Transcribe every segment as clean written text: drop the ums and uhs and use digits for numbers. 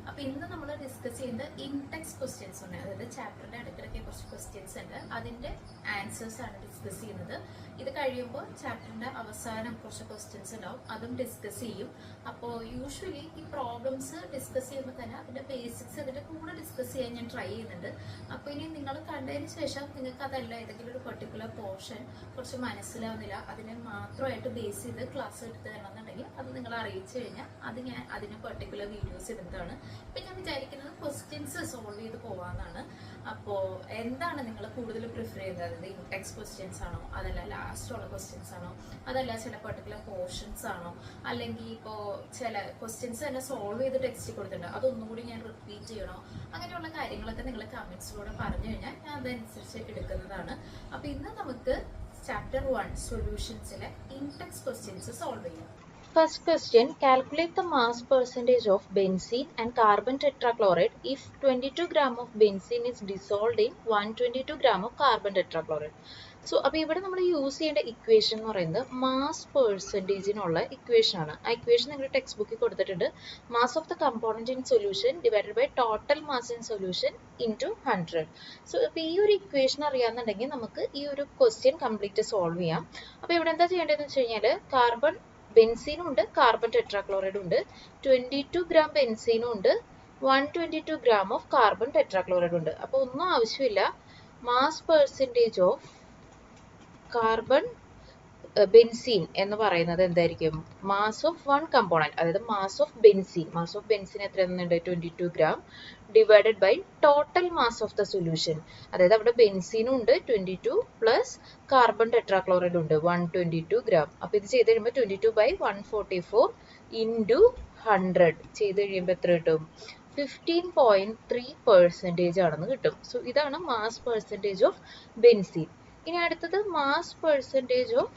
അപ്പൊ ഇന്ന് നമ്മൾ ഡിസ്കസ് ചെയ്യുന്നത് ഇൻടെക്സ്റ്റ് ക്വസ്റ്റ്യൻസ് ഉണ്ട്. അതായത് ചാപ്റ്ററിന്റെ ഇടയ്ക്കിടയ്ക്ക് കുറച്ച് ക്വസ്റ്റ്യൻസ് ഉണ്ട്, അതിന്റെ ആൻസേഴ്സ് ആണ് ഡിസ്കസ് ചെയ്യുന്നത്. ഇത് കഴിയുമ്പോൾ ചാപ്റ്ററിന്റെ അവസാനം കുറച്ച് ക്വസ്റ്റ്യൻസ് ഉണ്ടാവും, അതും ഡിസ്കസ് ചെയ്യും. അപ്പോൾ യൂഷ്വലി ഈ പ്രോബ്ലംസ് ഡിസ്കസ് ചെയ്യുമ്പോൾ തന്നെ അതിന്റെ ബേസിക്സ് അതിന്റെ കൂടെ ഡിസ്കസ് ചെയ്യാൻ ഞാൻ ട്രൈ ചെയ്യുന്നുണ്ട്. അപ്പോൾ ഇനി നിങ്ങൾ കണ്ടതിന് ശേഷം നിങ്ങൾക്ക് അതല്ല ഏതെങ്കിലും ഒരു പെർട്ടിക്കുലർ പോർഷൻ കുറച്ച് മനസ്സിലാവുന്നില്ല, അതിനെ മാത്രമായിട്ട് ബേസ് ചെയ്ത് ക്ലാസ് എടുത്ത് തരണമെന്നുണ്ടെങ്കിൽ അത് നിങ്ങൾ അറിയിച്ചു കഴിഞ്ഞാൽ അത് ഞാൻ അതിന് പെർട്ടിക്കുലർ വീഡിയോസ് ഇടുന്നതാണ്. ഇപ്പൊ ഞാൻ വിചാരിക്കുന്നത് ക്വസ്റ്റ്യൻസ് സോൾവ് ചെയ്ത് പോവാന്നാണ്. അപ്പോൾ എന്താണ് നിങ്ങൾ കൂടുതൽ പ്രിഫർ ചെയ്യുന്നത്? അതായത് ഇൻടെക്സ്റ്റ് ക്വസ്റ്റ്യൻസ് ആണോ, അതല്ല ലാസ്റ്റ് ഉള്ള ക്വസ്റ്റ്യൻസ് ആണോ, അതല്ല ചില പെർട്ടിക്കുലർ പോർഷൻസ് ആണോ, അല്ലെങ്കിൽ ഇപ്പോൾ ചില ക്വസ്റ്റ്യൻസ് തന്നെ സോൾവ് ചെയ്ത് ടെക്സ്റ്റ് കൊടുത്തിട്ടുണ്ട് അതൊന്നും കൂടി ഞാൻ റിപ്പീറ്റ് ചെയ്യണോ, അങ്ങനെയുള്ള കാര്യങ്ങളൊക്കെ നിങ്ങൾ കമന്റ്സിലൂടെ പറഞ്ഞു കഴിഞ്ഞാൽ ഞാൻ അതനുസരിച്ച് എടുക്കുന്നതാണ്. അപ്പൊ ഇന്ന് നമുക്ക് ചാപ്റ്റർ 1 സൊല്യൂഷൻസിലെ ഇൻടെക്സ്റ്റ് ക്വസ്റ്റ്യൻസ് സോൾവ് ചെയ്യാം. First question, calculate the mass percentage of benzene and carbon tetrachloride if 22 gram of benzene is dissolved in 122 gram of carbon tetrachloride. So അപ്പോൾ ഇവിടെ നമ്മൾ യൂസ് ചെയ്യേണ്ട ഇക്വേഷൻ എന്ന് പറയുന്നത് മാസ് പെർസെൻറ്റേജിനുള്ള ഇക്വേഷൻ ആണ്. ആ equation നിങ്ങളുടെ ടെക്സ്റ്റ് ബുക്കിൽ കൊടുത്തിട്ടുണ്ട്. Mass of the component in solution divided by total mass in solution into 100. So അപ്പോൾ ഈ ഒരു ഇക്വേഷൻ അറിയാമെന്നുണ്ടെങ്കിൽ നമുക്ക് ഈ ഒരു ക്വസ്റ്റ്യൻ കംപ്ലീറ്റ് സോൾവ് ചെയ്യാം. അപ്പോൾ ഇവിടെ എന്താ ചെയ്യേണ്ടതെന്ന് വെച്ച് കഴിഞ്ഞാൽ ബെൻസീനും ഉണ്ട്, കാർബൺ ടെട്രാക്ലോറൈഡും ഉണ്ട്. 22 ഗ്രാം ബെൻസീനും ഉണ്ട്, 122 ഗ്രാം ഓഫ് കാർബൺ ടെട്രാക്ലോറൈഡും ഉണ്ട്. അപ്പോൾ ഒന്നും ആവശ്യമില്ല. Mass percentage of carbon benzene എന്ന് പറയുന്നത് എന്തായിരിക്കും? മാസ് ഓഫ് വൺ കമ്പോണന്റ്, അതായത് മാസ് ഓഫ് ബെൻസീൻ എത്രയുണ്ട്? 22 gram divided by total mass of the solution. അതായത് അവിടെ ബെൻസീനും ഉണ്ട് 22 പ്ലസ് കാർബൺ ടെട്രാക്ലോറൈഡ് ഉണ്ട് 122 ഗ്രാം. അപ്പൊ ഇത് ചെയ്ത് കഴിയുമ്പോൾ 22 ബൈ 144 ഇൻറ്റു 100 ചെയ്ത് കഴിയുമ്പോൾ എത്ര കിട്ടും? 15.3% ആണെന്ന് കിട്ടും. സോ ഇതാണ് മാസ് പെർസെൻറ്റേജ് ഓഫ് ബെൻസീൻ. ഇനി അടുത്തത് മാസ് പെർസെൻറ്റേജ് ഓഫ്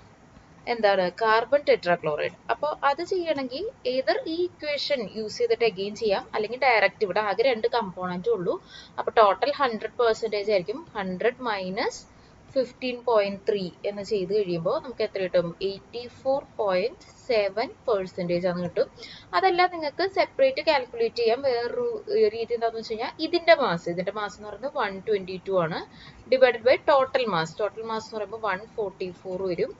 എന്താണ്? Carbon tetrachloride. അപ്പോൾ അത് ചെയ്യണമെങ്കിൽ ഏതർ ഈ ഇക്വേഷൻ യൂസ് ചെയ്തിട്ട് അഗെയിൻ ചെയ്യാം, അല്ലെങ്കിൽ ഡയറക്റ്റ് ഇവിടെ ആകെ 2 കമ്പോണന്റ് ഉള്ളൂ. അപ്പോൾ ടോട്ടൽ 100% ആയിരിക്കും. 100 മൈനസ് 15.3 എന്ന് ചെയ്ത് കഴിയുമ്പോൾ നമുക്ക് എത്ര കിട്ടും? 84.7% ആണ് കിട്ടും. അതല്ല നിങ്ങൾക്ക് സെപ്പറേറ്റ് കാൽക്കുലേറ്റ് ചെയ്യാം. വേറൊരു രീതി എന്താണെന്ന് വെച്ച് കഴിഞ്ഞാൽ ഇതിന്റെ മാസ് എന്ന് പറയുന്നത് 122 ആണ് ഡിവൈഡഡ് ബൈ ടോട്ടൽ മാസ് എന്ന് പറയുമ്പോൾ 144 വരും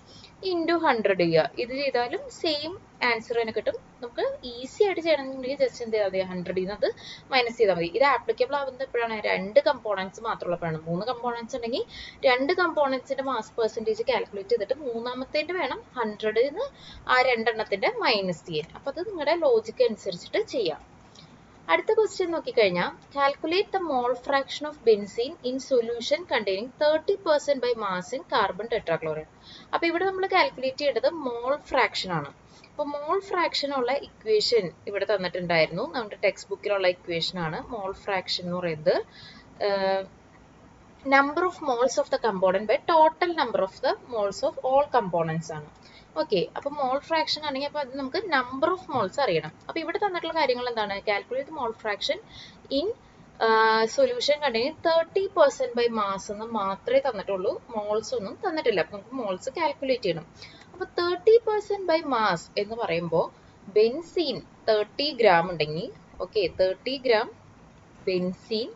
ഇൻറ്റു 100 ചെയ്യുക. ഇത് ചെയ്താലും സെയിം ആൻസർ തന്നെ കിട്ടും. നമുക്ക് ഈസി ആയിട്ട് ചെയ്യണമെന്നുണ്ടെങ്കിൽ ജസ്റ്റ് എന്ത് ചെയ്താൽ മതി? 100 അത് മൈനസ് ചെയ്താൽ മതി. ഇത് ആപ്ലിക്കബിൾ ആവുന്നത് എപ്പോഴാണ്? 2 കമ്പോണൻസ് മാത്രമുള്ളപ്പോഴാണ്. 3 കമ്പോണൻസ് ഉണ്ടെങ്കിൽ 2 കമ്പോണൻസിന്റെ മാസ് പെർസെൻറ്റേജ് കാൽക്കുലേറ്റ് ചെയ്തിട്ട് മൂന്നാമത്തേന്റെ വേണം 100 ആ 2 എണ്ണത്തിന്റെ മൈനസ് ചെയ്യാൻ. അപ്പൊ അത് നിങ്ങളുടെ ലോജിക്ക് അനുസരിച്ചിട്ട് ചെയ്യാം. അടുത്ത ക്വസ്റ്റ്യൻ നോക്കിക്കഴിഞ്ഞാൽ calculate the mole fraction of benzene in solution containing 30% by mass in carbon tetrachloride. അപ്പൊ ഇവിടെ നമ്മൾ കാൽക്കുലേറ്റ് ചെയ്യേണ്ടത് മോൾ ഫ്രാക്ഷൻ ആണ്. അപ്പൊ മോൾ ഫ്രാക്ഷൻ ഉള്ള ഇക്വേഷൻ ഇവിടെ തന്നിട്ടുണ്ടായിരുന്നു. നമ്മുടെ ടെക്സ്റ്റ് ബുക്കിലുള്ള ഇക്വേഷൻ ആണ്. മോൾ ഫ്രാക്ഷൻ എന്ന് പറയുന്നത് number of moles of the component by total number of the moles of all components ആണ്. ഓക്കെ, അപ്പൊ മോൾ ഫ്രാക്ഷൻ ആണെങ്കിൽ അപ്പൊ അത് നമുക്ക് നമ്പർ ഓഫ് മോൾസ് അറിയണം. അപ്പൊ ഇവിടെ തന്നിട്ടുള്ള കാര്യങ്ങൾ എന്താണ്? Calculate mole fraction in solution containing 30% by mass എന്ന് മാത്രമേ തന്നിട്ടുള്ളൂ. മോൾസ് ഒന്നും തന്നിട്ടില്ല. അപ്പൊ നമുക്ക് മോൾസ് കാൽക്കുലേറ്റ് ചെയ്യണം. അപ്പൊ 30% ബൈ മാസ് എന്ന് പറയുമ്പോൾ ബെൻസീൻ 30 ഗ്രാം ഉണ്ടെങ്കിൽ 30 ഗ്രാം ബെൻസീൻ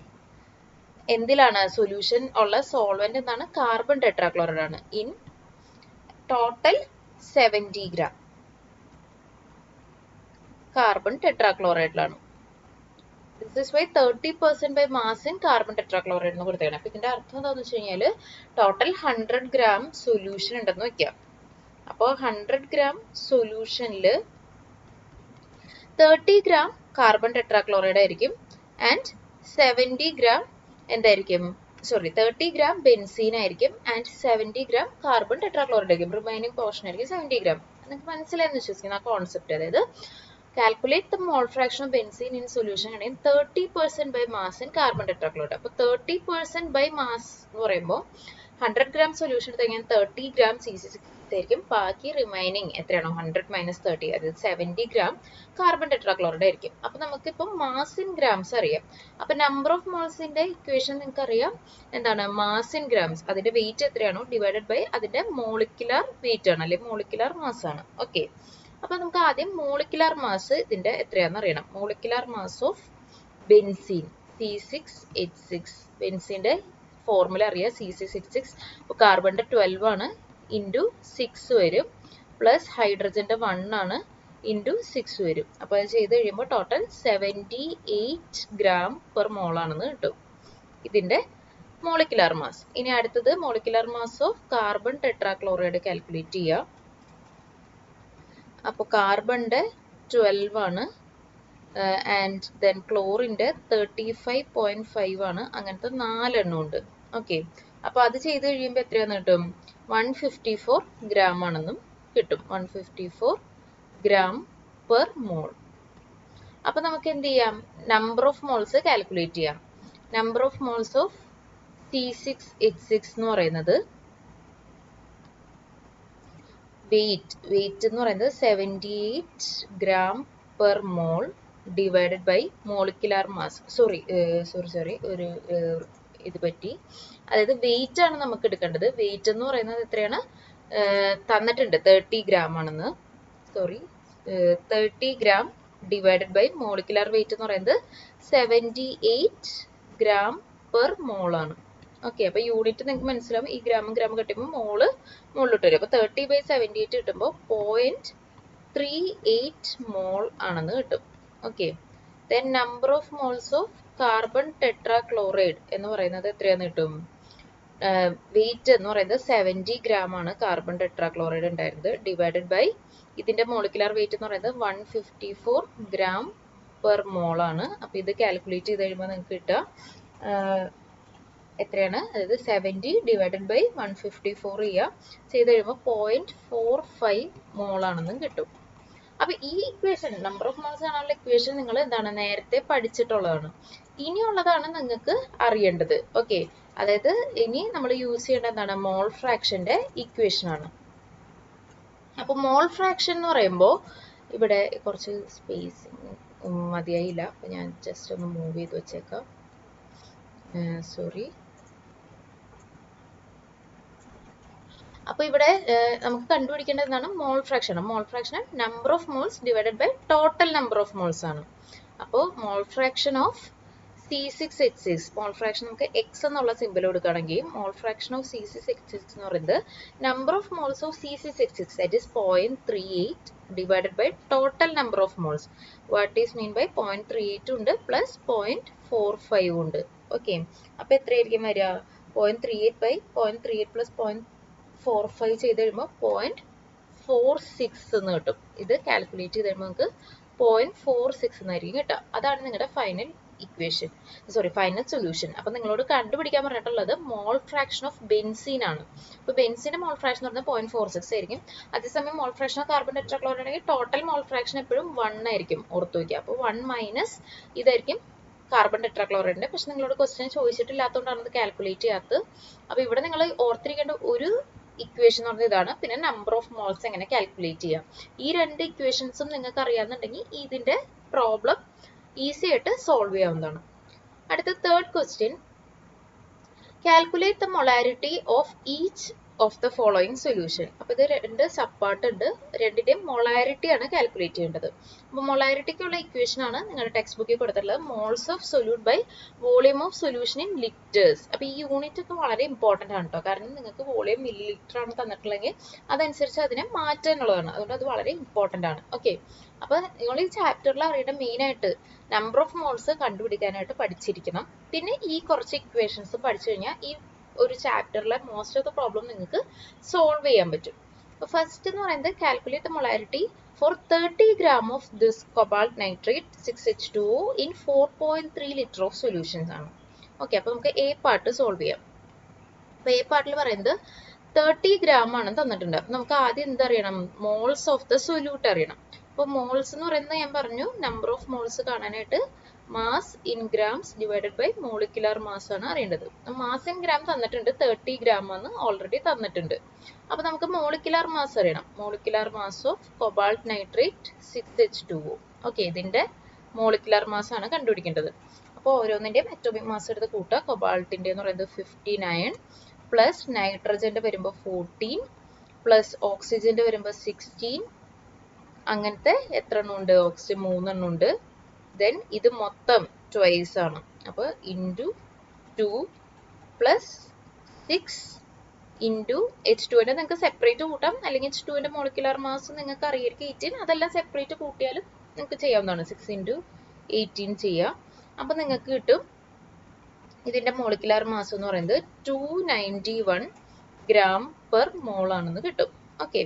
എന്തിലാണ്? സൊല്യൂഷൻ ഉള്ള സോൾവെന്റ് എന്താണ്? കാർബൺ ടെട്രാക്ലോറൈഡ് ആണ്. ഇൻ ടോട്ടൽ 70 ഗ്രാം കാർബൺ ടെട്രാക്ലോറൈഡിലാണ്. This is why 30% by mass in carbon tetrachloride എന്ന് കൊടുത്തേക്കണം. അപ്പൊ ഇതിന്റെ അർത്ഥം എന്താണെന്ന് വെച്ച് കഴിഞ്ഞാൽ ടോട്ടൽ 100 ഗ്രാം സൊല്യൂഷൻ ഉണ്ടെന്ന് വെക്കാം. അപ്പോൾ 100 ഗ്രാം സൊല്യൂഷനിൽ 30 ഗ്രാം കാർബൺ ടെട്രാക്ലോറൈഡ് ആയിരിക്കും ആൻഡ് 70 ഗ്രാം എന്തായിരിക്കും? 30 ഗ്രാം ബെൻസീൻ ആയിരിക്കും ആൻഡ് 70 ഗ്രാം കാർബൺ ടെട്രാക്ലോറൈഡ് ആയിരിക്കും. റിമൈനിങ് പോർഷൻ ആയിരിക്കും 70 ഗ്രാം. നിങ്ങൾക്ക് മനസ്സിലായെന്ന് വിശ്വസിക്കുന്ന ആ കോൺസെപ്റ്റ്. അതായത് calculate the mole fraction of benzene in solution ആണെങ്കിൽ 30% by mass in carbon tetrachloride. അപ്പോൾ 30% ബൈ മാസ് എന്ന് പറയുമ്പോൾ 100 ഗ്രാം സൊല്യൂഷൻ എടുത്ത് കഴിഞ്ഞാൽ 30 ഗ്രാം CC6 ആയിരിക്കും. ബാക്കി റിമൈനിങ് എത്രയാണോ 100 മൈനസ് 30, അതായത് 70 ഗ്രാം കാർബൺ ടെട്രാക്ലോറൈഡ് ആയിരിക്കും. അപ്പൊ നമുക്കിപ്പോൾ മാസ് ഇൻ ഗ്രാംസ് അറിയാം. അപ്പൊ നമ്പർ ഓഫ് മോൾസിന്റെ ഇക്വേഷൻ നിങ്ങൾക്ക് അറിയാം എന്താണ്? Mass in grams. അതിന്റെ വെയിറ്റ് എത്രയാണോ ഡിവൈഡഡ് ബൈ അതിന്റെ മോളിക്കുലർ വെയിറ്റ് ആണ്, അല്ലെങ്കിൽ മോളിക്കുലർ മാസ് ആണ്. ഓക്കെ, അപ്പൊ നമുക്ക് ആദ്യം മോളിക്കുലർ മാസ് ഇതിന്റെ എത്രയാണെന്ന് അറിയണം. Molecular mass of benzene C6H6. ബെൻസീൻ്റെ ഫോർമുല അറിയാം, C6H6. അപ്പോൾ കാർബണിൻ്റെ 12 ആണ്, ഇൻറ്റു 6 വരും, പ്ലസ് ഹൈഡ്രജൻ്റെ 1 ആണ്, ഇൻറ്റു 6 വരും. അപ്പോൾ അത് ചെയ്ത് കഴിയുമ്പോൾ ടോട്ടൽ 78 gram per mole ആണെന്ന് കിട്ടും ഇതിൻ്റെ മോളിക്കുലാർ മാസ്. ഇനി അടുത്തത് molecular mass of carbon tetrachloride calculate ചെയ്യാം. അപ്പോൾ കാർബണിൻ്റെ 12 ആണ്, ആൻഡ് ദെൻ ക്ലോറിൻ്റെ 35.5 ആണ്. അങ്ങനത്തെ 4 എണ്ണം ഉണ്ട്. ഓക്കെ, അപ്പോൾ അത് ചെയ്ത് കഴിയുമ്പോൾ എത്രയാണെന്ന് കിട്ടും? 154 gram ആണെന്നും കിട്ടും. 154 gram per mole. അപ്പോൾ നമുക്ക് എന്ത് ചെയ്യാം? നമ്പർ ഓഫ് മോൾസ് കാൽക്കുലേറ്റ് ചെയ്യാം. Number of moles of C6H6 എന്ന് പറയുന്നത് വെയിറ്റ് എന്ന് പറയുന്നത് 78 gram per mole divided by molecular mass. Sorry ഒരു ഇത് പറ്റി, അതായത് വെയിറ്റ് ആണ് നമുക്ക് എടുക്കേണ്ടത്. വെയിറ്റ് എന്ന് പറയുന്നത് എത്രയാണ് തന്നിട്ടുണ്ട്? 30 gram ആണെന്ന്. 30 gram divided by molecular weight എന്ന് പറയുന്നത് 78 gram per mole ആണ്. ഓക്കെ, അപ്പോൾ യൂണിറ്റ് നിങ്ങൾക്ക് മനസ്സിലാവും. ഈ ഗ്രാം കിട്ടുമ്പോൾ മുകളിലോട്ട് വരും. അപ്പോൾ 30/78 കിട്ടുമ്പോൾ 0.38 mole ആണെന്ന് കിട്ടും. Okay, then number of moles of carbon tetrachloride എന്ന് പറയുന്നത് എത്രയാന്ന് കിട്ടും? വെയിറ്റ് എന്ന് പറയുന്നത് 70 gram ആണ് കാർബൺ ടെട്രാക്ലോറൈഡ് ഉണ്ടായിരുന്നത്, ഡിവൈഡഡ് ബൈ ഇതിൻ്റെ മോളിക്കുലാർ വെയിറ്റ് എന്ന് പറയുന്നത് 154 gram per mole ആണ്. അപ്പോൾ ഇത് കാൽക്കുലേറ്റ് ചെയ്ത് കഴിയുമ്പോൾ നിങ്ങൾക്ക് കിട്ടുക എത്രയാണ്? അതായത് 70 ഡിവൈഡഡ് ബൈ 154 ചെയ്ത് കഴിയുമ്പോൾ 0.45 mole ആണെന്നും കിട്ടും. അപ്പോൾ ഈ ഇക്വേഷൻ, നമ്പർ ഓഫ് മോൾസ് ആണുള്ള ഇക്വേഷൻ നിങ്ങൾ എന്താണ് നേരത്തെ പഠിച്ചിട്ടുള്ളതാണ്. ഇനിയുള്ളതാണ് നിങ്ങൾക്ക് അറിയേണ്ടത്. ഓക്കെ, അതായത് ഇനി നമ്മൾ യൂസ് ചെയ്യേണ്ട എന്താണ്? മോൾ ഫ്രാക്ഷൻ്റെ ഇക്വേഷൻ ആണ്. അപ്പോൾ മോൾ ഫ്രാക്ഷൻ എന്ന് പറയുമ്പോൾ ഇവിടെ കുറച്ച് സ്പേസ് മതിയായില്ല, അപ്പോൾ ഞാൻ ജസ്റ്റ് ഒന്ന് മൂവ് ചെയ്ത് വെച്ചേക്കാം. സോറി. അപ്പോൾ ഇവിടെ നമുക്ക് കണ്ടുപിടിക്കേണ്ടത് എന്താണ്? Mole fraction. Mole fraction number of moles divided by total number of moles ആണ്. അപ്പോൾ mole fraction of C6H6, mole fraction നമുക്ക് എക്സ് എന്നുള്ള സിമ്പിൾ കൊടുക്കുകയാണെങ്കിൽ മോൾ ഫ്രാക്ഷൻ ഓഫ് C6H6 എന്ന് പറയുന്നത് number of moles of C6H6 that is 0.38 divided by total number of moles. What is mean by 0.38 ഉണ്ട് plus 0.45 ഉണ്ട്. Okay, അപ്പോൾ എത്രയായിരിക്കും വരിക? 0.38 ബൈ 0.38 പ്ലസ് 0.45 ചെയ്ത് കഴിയുമ്പോൾ 0.46 എന്ന് കിട്ടും. ഇത് കാൽക്കുലേറ്റ് ചെയ്ത് കഴിയുമ്പോൾ നമുക്ക് 0.46 എന്നായിരിക്കും കിട്ടുക. അതാണ് നിങ്ങളുടെ ഫൈനൽ ഇക്വേഷൻ, ഫൈനൽ സൊല്യൂഷൻ. അപ്പോൾ നിങ്ങളോട് കണ്ടുപിടിക്കാൻ പറഞ്ഞിട്ടുള്ളത് മോൾ ഫ്രാക്ഷൻ ഓഫ് ബെൻസീൻ ആണ്. അപ്പോൾ ബെൻസീൻ്റെ മോൾ ഫ്രാക്ഷൻ എന്ന് പറഞ്ഞാൽ 0.46 ആയിരിക്കും. അതേസമയം മോൾ ഫ്രാക്ഷൻ ഓഫ് കാർബൺ ടെട്രാക്ലോറൈഡ് ആണെങ്കിൽ ടോട്ടൽ മോൾ ഫ്രാക്ഷൻ എപ്പോഴും 1 ആയിരിക്കും, ഓർത്ത് വയ്ക്കുക. അപ്പോൾ 1 മൈനസ് ഇതായിരിക്കും കാർബൺ ടെട്രാക്ലോറൈഡിൻ്റെ. പക്ഷെ നിങ്ങളോട് ക്വസ്റ്റ്യൻ ചോദിച്ചിട്ടില്ലാത്തതുകൊണ്ടാണ് ഇത് കാൽക്കുലേറ്റ് ചെയ്യാത്തത്. അപ്പോൾ ഇവിടെ നിങ്ങൾ ഓർത്തിരിക്കേണ്ട ഒരു ഇക്വേഷൻ എന്ന് പറഞ്ഞാൽ ഇതാണ്. പിന്നെ നമ്പർ ഓഫ് മോൾസ് എങ്ങനെ കാൽക്കുലേറ്റ് ചെയ്യാം. ഈ രണ്ട് ഇക്വേഷൻസും നിങ്ങൾക്ക് അറിയാമെന്നുണ്ടെങ്കിൽ ഇതിൻ്റെ പ്രോബ്ലം ഈസി ആയിട്ട് സോൾവ് ചെയ്യാവുന്നതാണ്. അടുത്ത third question, calculate the molarity of each of the following solution. അപ്പോൾ ഇത് രണ്ട് സബ് പാർട്ട് ഉണ്ട്, രണ്ടിൻ്റെയും മൊളാരിറ്റി ആണ് കാൽക്കുലേറ്റ് ചെയ്യേണ്ടത്. അപ്പോൾ മൊളാരിറ്റിക്കുള്ള ഇക്വേഷൻ ആണ് നിങ്ങളുടെ ടെക്സ്റ്റ് ബുക്കിൽ കൊടുത്തിട്ടുള്ളത്. Moles of solute by volume of solution in litres. അപ്പോൾ ഈ യൂണിറ്റ് ഒക്കെ വളരെ ഇമ്പോർട്ടൻ്റ് ആണ് കേട്ടോ, കാരണം നിങ്ങൾക്ക് വോളിയം മില്ലി ലിറ്റർ ആണ് തന്നിട്ടുള്ളതെങ്കിൽ അതനുസരിച്ച് അതിനെ മാറ്റാനുള്ളതാണ്, അതുകൊണ്ട് അത് വളരെ ഇമ്പോർട്ടൻ്റ് ആണ്. ഓക്കെ, അപ്പോൾ നിങ്ങൾ ഈ ചാപ്റ്ററിൽ അറിയേണ്ട മെയിനായിട്ട് നമ്പർ ഓഫ് മോൾസ് കണ്ടുപിടിക്കാനായിട്ട് പഠിച്ചിരിക്കണം. പിന്നെ ഈ കുറച്ച് ഇക്വേഷൻസ് പഠിച്ചു കഴിഞ്ഞാൽ ഈ ഒരു ചാപ്റ്ററിലെ മോസ്റ്റ് ഓഫ് ദ പ്രോബ്ലം നിങ്ങൾക്ക് സോൾവ് ചെയ്യാൻ പറ്റും. അപ്പോൾ ഫസ്റ്റ് എന്ന് പറയുന്നത് calculate the molarity for 30 gram of this cobalt nitrate 6H2O in 4.3 litre of solutions ആണ്. ഓക്കെ, അപ്പോൾ നമുക്ക് എ പാർട്ട് സോൾവ് ചെയ്യാം. അപ്പോൾ എ പാർട്ടിൽ പറയുന്നത് 30 gram ആണ് തന്നിട്ടുണ്ട്. അപ്പോൾ നമുക്ക് ആദ്യം എന്തറിയണം? മോൾസ് ഓഫ് ദ സൊല്യൂട്ട് അറിയണം. അപ്പോൾ മോൾസ് എന്ന് പറയുന്നത് ഞാൻ പറഞ്ഞു, നമ്പർ ഓഫ് മോൾസ് കാണാനായിട്ട് mass in grams divided by molecular mass ആണ് അറിയേണ്ടത്. മാസ് ഇൻ ഗ്രാം തന്നിട്ടുണ്ട്, 30 gram ആണ് ഓൾറെഡി തന്നിട്ടുണ്ട്. അപ്പോൾ നമുക്ക് മോളിക്കുലാർ മാസ് അറിയണം. Molecular mass of cobalt nitrate 6H2O. Okay, ഇതിൻ്റെ മോളിക്കുലാർ മാസ് ആണ് കണ്ടുപിടിക്കേണ്ടത്. അപ്പോൾ ഓരോന്നിൻ്റെയും അറ്റോമിക് മാസ് എടുത്ത് കൂട്ടുക. കൊബാൾട്ടിൻ്റെ എന്ന് പറയുന്നത് 59 പ്ലസ് നൈട്രജൻ്റെ വരുമ്പോൾ 14 പ്ലസ് ഓക്സിജൻ്റെ വരുമ്പോൾ 16. അങ്ങനത്തെ എത്ര എണ്ണം ഉണ്ട്? ഓക്സിജൻ 3 എണ്ണം ഉണ്ട്. ദെൻ ഇത് മൊത്തം ട്വൈസ് ആണ്. അപ്പോൾ ഇൻറ്റു 2 പ്ലസ് 6 ഇൻറ്റു H2ന്റെ നിങ്ങൾക്ക് സെപ്പറേറ്റ് കൂട്ടാം, അല്ലെങ്കിൽ H2ന്റെ മോളിക്കുലർ മാസ് നിങ്ങൾക്ക് അറിയായിരിക്കും 18, അതെല്ലാം സെപ്പറേറ്റ് കൂട്ടിയാലും നിങ്ങൾക്ക് ചെയ്യാവുന്നതാണ്. 6 ഇൻറ്റു 18 ചെയ്യാം. അപ്പം നിങ്ങൾക്ക് കിട്ടും ഇതിന്റെ മോളിക്കുലർ മാസ് എന്ന് പറയുന്നത് 291 gram per mole ആണെന്ന് കിട്ടും. ഓക്കെ,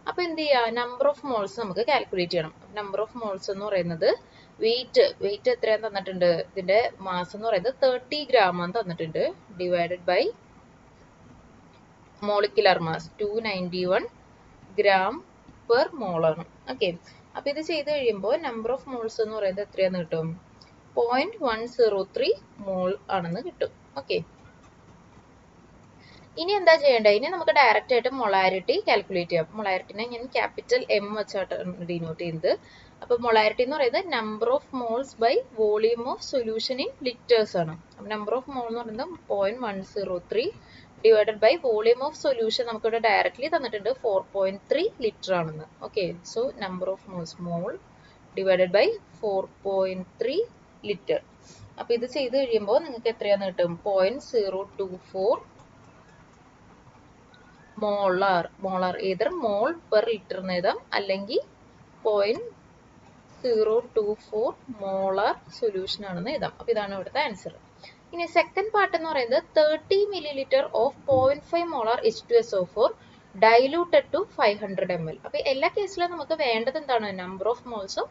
അപ്പൊ എന്ത് ചെയ്യാ, നമ്പർ ഓഫ് മോൾസ് നമുക്ക് കാൽക്കുലേറ്റ് ചെയ്യണം. നമ്പർ ഓഫ് മോൾസ് എന്ന് പറയുന്നത് വെയിറ്റ് എത്രയാന്ന് തന്നിട്ടുണ്ട്, ഇതിന്റെ മാസ് എന്ന് പറയുന്നത് 30 gram ആണ് തന്നിട്ടുണ്ട്, divided by molecular mass 291 gram per mole ആണ്. ഓക്കെ, അപ്പൊ ഇത് ചെയ്ത് കഴിയുമ്പോൾ നമ്പർ ഓഫ് മോൾസ് എന്ന് പറയുന്നത് എത്രയാന്ന് കിട്ടും, 0.103 മോൾ ആണെന്ന് കിട്ടും. ഓക്കെ, ഇനി എന്താ ചെയ്യേണ്ടത്, ഇനി നമുക്ക് ഡയറക്റ്റ് ആയിട്ട് മൊളാരിറ്റി കാൽക്കുലേറ്റ് ചെയ്യാം. മൊളാരിറ്റിനെ ഞാൻ ക്യാപിറ്റൽ M വെച്ചാണ് ഡിനോട്ട് ചെയ്യുന്നത്. അപ്പൊ മൊളാരിറ്റി എന്ന് പറയുന്നത് number of moles by volume of solution in litres ആണ്. നമ്പർ ഓഫ് മോൾ എന്ന് പറയുന്നത് 0.103 divided by volume of solution നമുക്കിവിടെ ഡയറക്ട്ലി തന്നിട്ടുണ്ട് 4.3 ലിറ്റർ ആണെന്ന്. Okay, so number of moles mole divided by 4.3 litre. അപ്പൊ ഇത് ചെയ്ത് കഴിയുമ്പോൾ നിങ്ങൾക്ക് എത്രയാന്ന് കിട്ടും, 0.024 molar either mole per litre എന്ന് എഴുതാം, അല്ലെങ്കിൽ 0.024 മോളാർ സൊല്യൂഷൻ ആണെന്ന് എഴുതാം. അപ്പൊ ഇതാണ് ഇവിടുത്തെ ആൻസർ. ഇനി സെക്കൻഡ് പാർട്ട് എന്ന് പറയുന്നത് 30 milliliter of 0.5 molar H2SO4 diluted to 500 ml. അപ്പൊ എല്ലാ കേസിലും നമുക്ക് വേണ്ടത് എന്താണ്, നമ്പർ ഓഫ് മോൾസും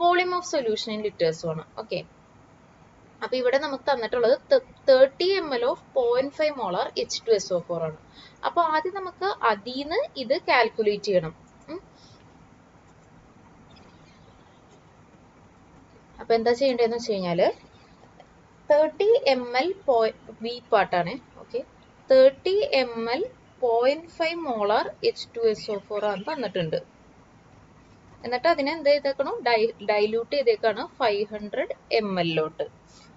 വോളിയം ഓഫ് സൊല്യൂഷൻ ഇൻ ലിറ്റേഴ്സും ആണ്. ഓക്കെ, അപ്പൊ ഇവിടെ നമുക്ക് തന്നിട്ടുള്ളത് 30 ml ഓഫ് 0.5 മോളാർ H2SO4 ആണ്. അപ്പൊ ആദ്യം നമുക്ക് അതിന്ന് ഇത് കാൽക്കുലേറ്റ് ചെയ്യണം. അപ്പൊ എന്താ ചെയ്യേണ്ടതെന്ന് വെച്ച് കഴിഞ്ഞാല് 30 ml വി പാർട്ടാണ്. ഓക്കെ, 30 ml 0.5 മോളാർ H2SO4 ആണ് തന്നിട്ടുണ്ട്. എന്നിട്ട് അതിനെ എന്ത് ചെയ്തേക്കണം, ഡൈല്യൂട്ട് ചെയ്തേക്കാണ് 500 ml ലോട്ട്.